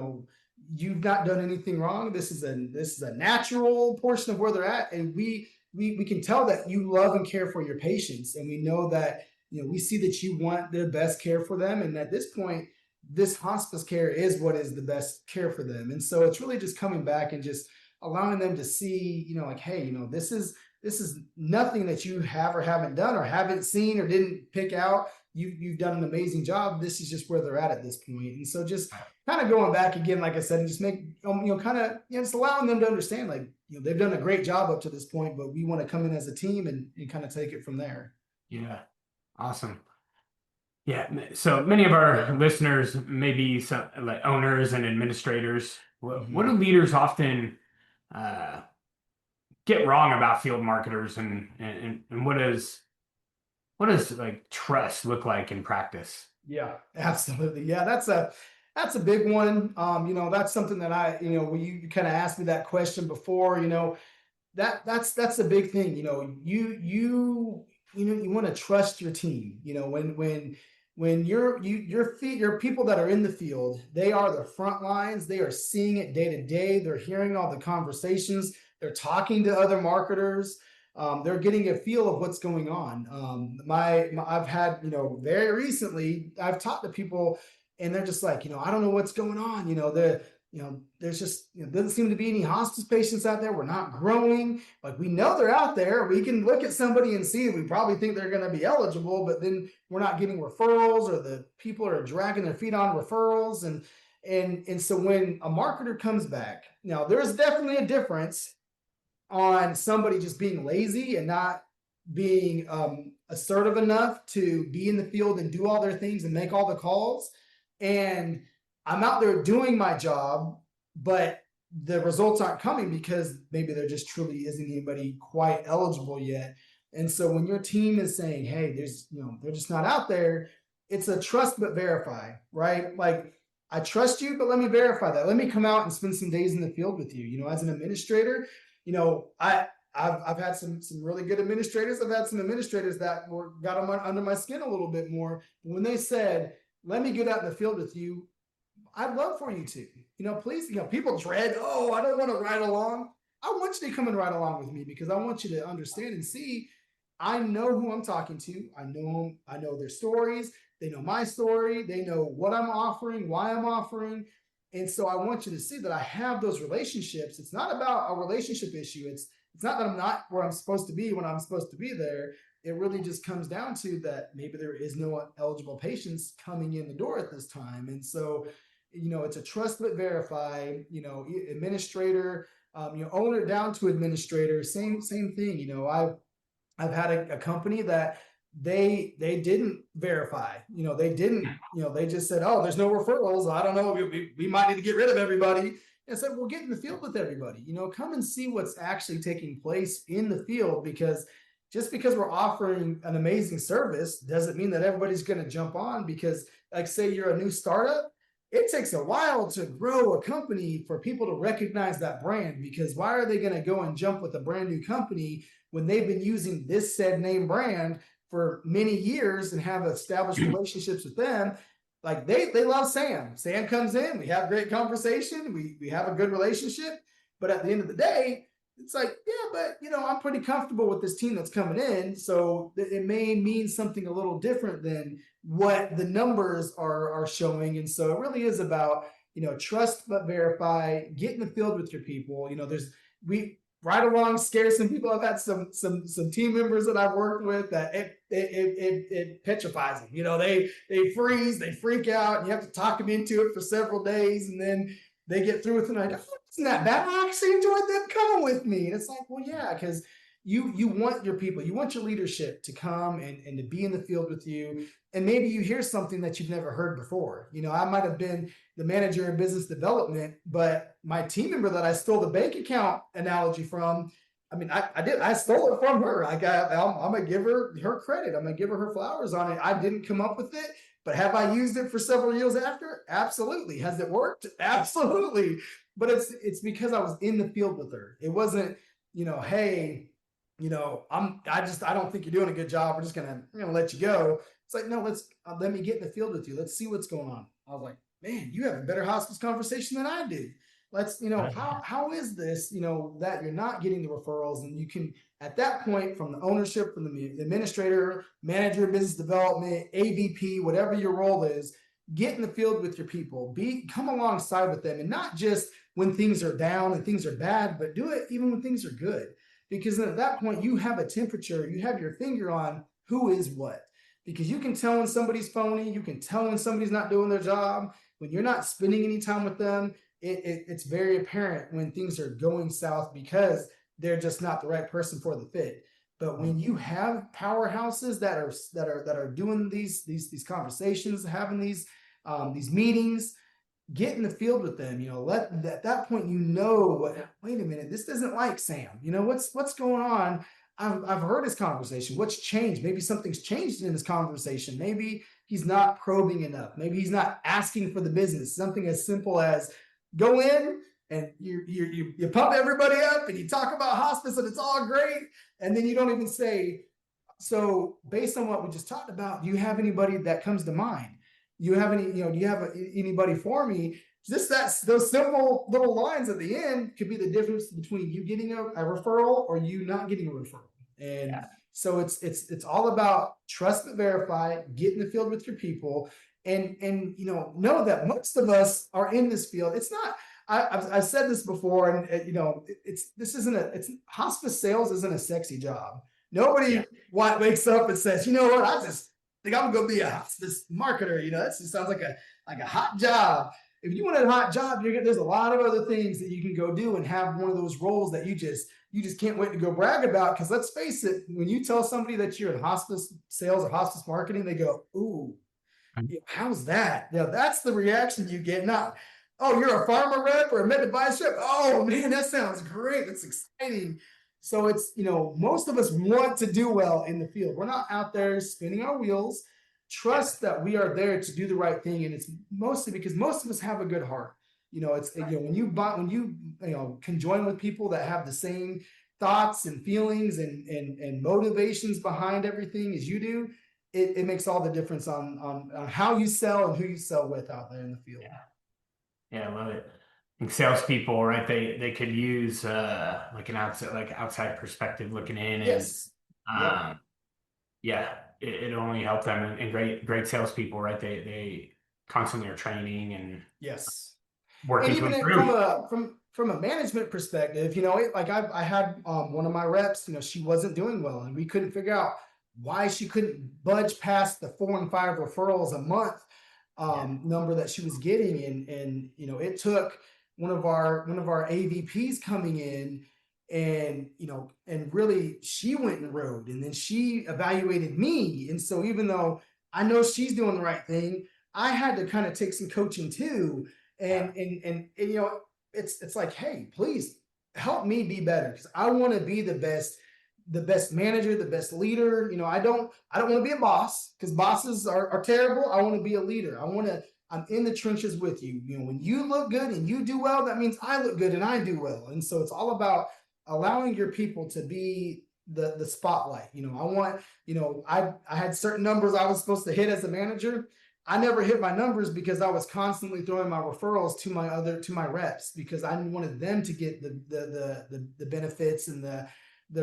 you've not done anything wrong. This is a natural portion of where they're at, and we can tell that you love and care for your patients, and we know that we see that you want the best care for them, and at this point, this hospice care is what is the best care for them. And so it's really just coming back and just allowing them to see, like, hey, this is nothing that you have or haven't done or haven't seen or didn't pick out. You've done an amazing job. This is just where they're at this point. And so just kind of going back again, like I said, and just make, just allowing them to understand, like, they've done a great job up to this point, but we want to come in as a team and kind of take it from there. Yeah. Awesome. Yeah. So many of our listeners may be some like owners and administrators. What do leaders often get wrong about field marketers, and what does like trust look like in practice? Yeah, absolutely. Yeah, that's a big one. That's something that when you kind of asked me that question before, that's a big thing. You want to trust your team. When your people that are in the field, they are the front lines. They are seeing it day to day. They're hearing all the conversations. They're talking to other marketers. They're getting a feel of what's going on. I've had, very recently, I've talked to people and they're just like, I don't know what's going on. There's just, doesn't seem to be any hospice patients out there. We're not growing. Like, we know they're out there. We can look at somebody and see, we probably think they're going to be eligible, but then we're not getting referrals, or the people are dragging their feet on referrals. And so when a marketer comes back, now there's definitely a difference on somebody just being lazy and not being assertive enough to be in the field and do all their things and make all the calls. And I'm out there doing my job, but the results aren't coming because maybe there just truly isn't anybody quite eligible yet. And so when your team is saying, hey, they're just not out there, it's a trust but verify, right? Like, I trust you, but let me verify that. Let me come out and spend some days in the field with you. As an administrator, I've had some really good administrators. I've had some administrators that got under my skin a little bit more. But when they said, let me get out in the field with you, I'd love for you to, please, people dread, I don't want to ride along. I want you to come and ride along with me, because I want you to understand and see, I know who I'm talking to. I know their stories. They know my story. They know what I'm offering, why I'm offering. And so I want you to see that I have those relationships. It's not about a relationship issue. It's not that I'm not where I'm supposed to be when I'm supposed to be there. It really just comes down to that maybe there is no eligible patients coming in the door at this time. And so, it's a trust but verify, administrator, owner down to administrator, same thing. I've had a company that they didn't verify, they didn't, they just said, oh, there's no referrals. I don't know. We might need to get rid of everybody. And said, well, get in the field with everybody, come and see what's actually taking place in the field, because just because we're offering an amazing service doesn't mean that everybody's going to jump on, because like say you're a new startup, it takes a while to grow a company for people to recognize that brand, because why are they going to go and jump with a brand new company when they've been using this said name brand for many years and have established relationships with them? Like they love Sam. Sam comes in, we have great conversation, we have a good relationship, but at the end of the day, it's like, yeah, but I'm pretty comfortable with this team that's coming in. So it may mean something a little different than what the numbers are showing. And so it really is about, trust but verify, get in the field with your people. We right along scare some people. I've had some team members that I've worked with that it petrifies them. They freeze, they freak out, and you have to talk them into it for several days, and then they get through with it. And isn't that bad? I actually enjoyed them coming with me. And it's like, well, yeah, because you want your people, you want your leadership to come and to be in the field with you. And maybe you hear something that you've never heard before. I might have been the manager in business development, but my team member that I stole the bank account analogy from, I stole it from her. I'm going to give her credit. I'm going to give her flowers on it. I didn't come up with it, but have I used it for several years after? Absolutely. Has it worked? Absolutely. But it's because I was in the field with her. It wasn't, hey, I don't think you're doing a good job. We're just gonna let you go. It's like, no, let me get in the field with you. Let's see what's going on. I was like, man, you have a better hospice conversation than I do. Let's, how is this, that you're not getting the referrals, and you can, at that point, from the ownership, from the administrator, manager, business development, AVP, whatever your role is, get in the field with your people, come alongside with them, and not just when things are down and things are bad, but do it even when things are good. Because then at that point, you have a temperature, you have your finger on who is what. Because you can tell when somebody's phony, you can tell when somebody's not doing their job. When you're not spending any time with them, it's very apparent when things are going south, because they're just not the right person for the fit. But when you have powerhouses that are doing these conversations, having these meetings, get in the field with them. At that point, wait a minute, this isn't like Sam. What's going on? I've heard his conversation. What's changed? Maybe something's changed in his conversation. Maybe he's not probing enough. Maybe he's not asking for the business. Something as simple as go in and you pump everybody up and you talk about hospice and it's all great. And then you don't even say, so based on what we just talked about, do you have anybody that comes to mind? Do you have anybody for me? Those simple little lines at the end could be the difference between you getting a referral or you not getting a referral. And so it's all about trust but verify, get in the field with your people, and know that most of us are in this field. It's not, I've said this before, and hospice sales isn't a sexy job. Nobody wakes up and says, you know what, I just think I'm gonna be a hospice marketer. That just sounds like a hot job. If you want a hot job, there's a lot of other things that you can go do and have one of those roles that you just can't wait to go brag about. Because let's face it, when you tell somebody that you're in hospice sales or hospice marketing, they go, ooh, how's that? That's the reaction you get. Not, oh, you're a pharma rep or a med device rep. Oh man, that sounds great. That's exciting. So it's, most of us want to do well in the field. We're not out there spinning our wheels. Trust that we are there to do the right thing. And it's mostly because most of us have a good heart. It's, when you can join with people that have the same thoughts and feelings and motivations behind everything as you do, it makes all the difference on how you sell and who you sell with out there in the field. Yeah, I love it. And salespeople, right? They could use like an outside perspective looking in. Yes. And it only helps them. And great salespeople, right? They constantly are training and working and even to improve. From a management perspective, I had one of my reps, she wasn't doing well, and we couldn't figure out why she couldn't budge past the 4 and 5 referrals a month number that she was getting. And it took one of our AVPs coming in and and really she went and rode, and then she evaluated me. And so even though I know she's doing the right thing, I had to kind of take some coaching too. And it's like, hey, please help me be better, because I want to be the best manager, the best leader. I don't want to be a boss, because bosses are terrible. I want to be a leader. I'm in the trenches with you. When you look good and you do well, that means I look good and I do well. And so it's all about allowing your people to be the spotlight. I had certain numbers I was supposed to hit as a manager. I never hit my numbers because I was constantly throwing my referrals to my reps, because I wanted them to get the benefits and the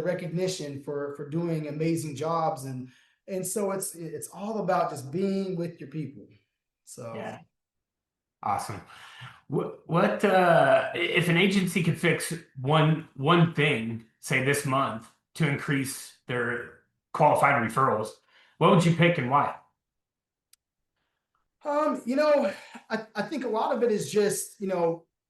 recognition for doing amazing jobs. And so it's all about just being with your people. So Yeah. Awesome. What if an agency could fix one thing, say this month, to increase their qualified referrals, what would you pick and why? I think a lot of it is just,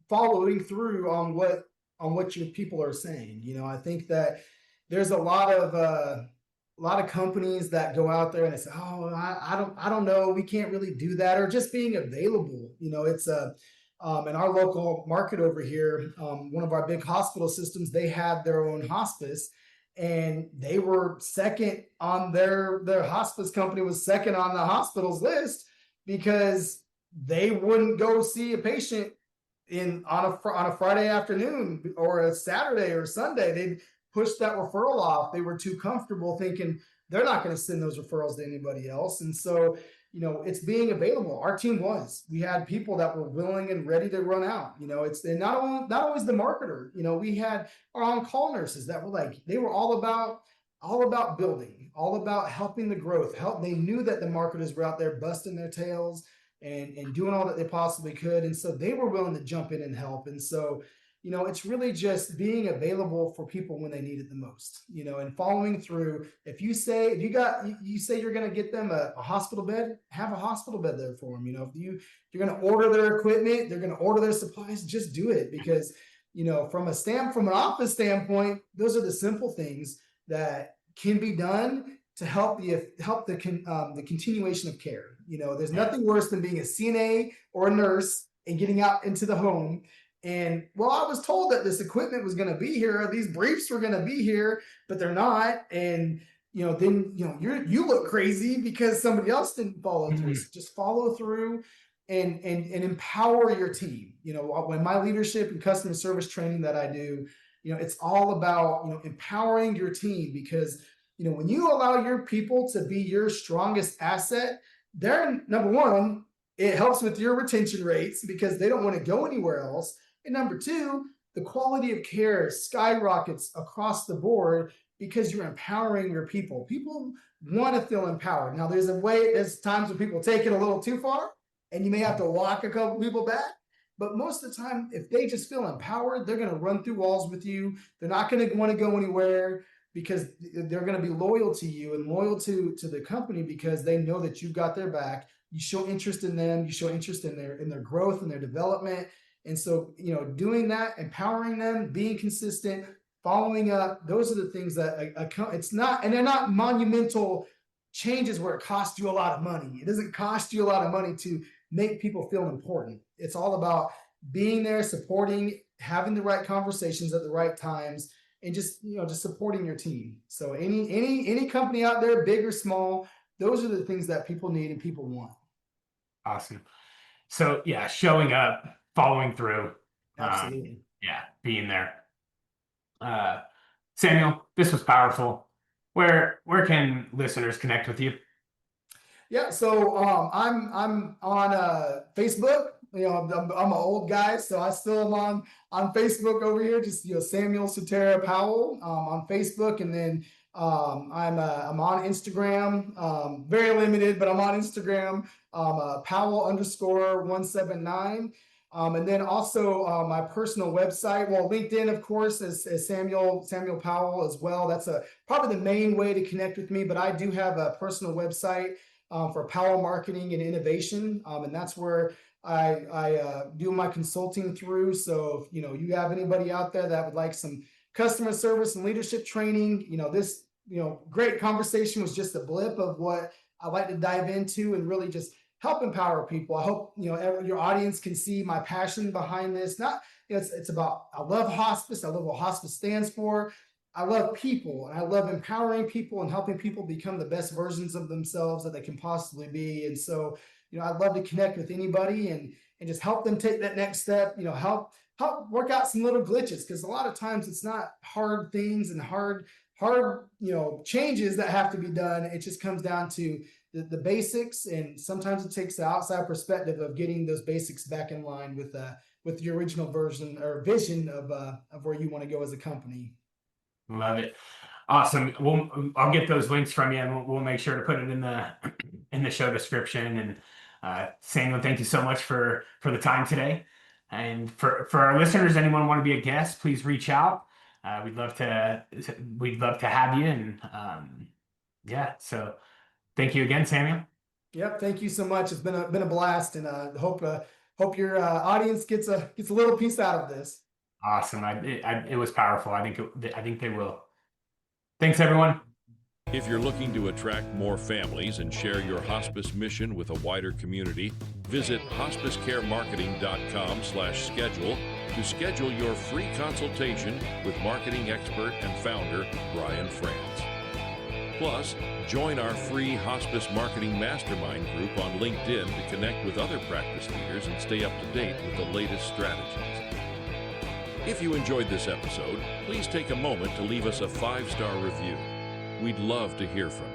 following through on what your people are saying. I think that there's a lot of companies that go out there and they say, oh, I don't know, we can't really do that, or just being available. It's in our local market over here, one of our big hospital systems, they had their own hospice, and they were second on their hospice company was second on the hospital's list, because they wouldn't go see a patient on a Friday afternoon or a Saturday or Sunday. They'd push that referral off. They were too comfortable thinking they're not going to send those referrals to anybody else. And so, it's being available. Our team we had people that were willing and ready to run out. It's not always the marketer. We had our on-call nurses that were they were all about building, all about helping the growth. They knew that the marketers were out there busting their tails and doing all that they possibly could. And so they were willing to jump in and help. And so, it's really just being available for people when they need it the most, and following through. If you say you're going to get them a hospital bed, have a hospital bed there for them. If you're going to order their equipment, they're going to order their supplies, just do it. Because, from an office standpoint, those are the simple things that can be done to help the continuation of care. There's nothing worse than being a CNA or a nurse and getting out into the home. And I was told that this equipment was going to be here, these briefs were going to be here, but they're not. And then you look crazy because somebody else didn't follow through. So just follow through and empower your team. When my leadership and customer service training that I do, it's all about empowering your team, because when you allow your people to be your strongest asset, they're number one, it helps with your retention rates because they don't want to go anywhere else. And number two, the quality of care skyrockets across the board because you're empowering your people. People want to feel empowered. Now, there's times when people take it a little too far, and you may have to walk a couple people back. But most of the time, if they just feel empowered, they're going to run through walls with you. They're not going to want to go anywhere, because they're going to be loyal to you and loyal to the company, because they know that you've got their back. You show interest in them. You show interest in their growth and their development. And so, doing that, empowering them, being consistent, following up, those are the things that it's not, and they're not monumental changes where it costs you a lot of money. It doesn't cost you a lot of money to make people feel important. It's all about being there, supporting, having the right conversations at the right times, and just supporting your team. So any company out there, big or small, those are the things that people need and people want. Awesome. So yeah, showing up, following through. Absolutely. Being there. Samuel, this was powerful. Where can listeners connect with you? Yeah, so I'm on Facebook. I'm an old guy, so I still am on Facebook over here. Just Samuel Sotera Powell on Facebook, and then I'm on Instagram. Very limited, but I'm on Instagram. Powell_179. And then also my personal website. Well, LinkedIn, of course, as Samuel Powell as well. That's probably the main way to connect with me. But I do have a personal website for Powell Marketing and Innovation, and that's where I do my consulting through. So if you have anybody out there that would like some customer service and leadership training. This, great conversation was just a blip of what I like to dive into and really just help empower people. I hope, your audience can see my passion behind this. Not, it's about, I love hospice. I love what hospice stands for. I love people, and I love empowering people and helping people become the best versions of themselves that they can possibly be. And so, I'd love to connect with anybody and just help them take that next step, help work out some little glitches. Because a lot of times it's not hard things and hard, changes that have to be done. It just comes down to the basics. And sometimes it takes the outside perspective of getting those basics back in line with your original version or vision of where you want to go as a company. Love it. Awesome. I'll get those links from you, and we'll make sure to put it in the show description. And Samuel, thank you so much for the time today. And for our listeners, anyone want to be a guest, please reach out. We'd love to have you. And so thank you again, Samuel. Yep, thank you so much. It's been a blast, and hope your audience gets a little piece out of this. Awesome. It was powerful. I think they will. Thanks, everyone. If you're looking to attract more families and share your hospice mission with a wider community, visit hospicecaremarketing.com/schedule to schedule your free consultation with marketing expert and founder Brian France. Plus, join our free Hospice Marketing Mastermind group on LinkedIn to connect with other practice leaders and stay up to date with the latest strategies. If you enjoyed this episode, please take a moment to leave us a 5-star review. We'd love to hear from you.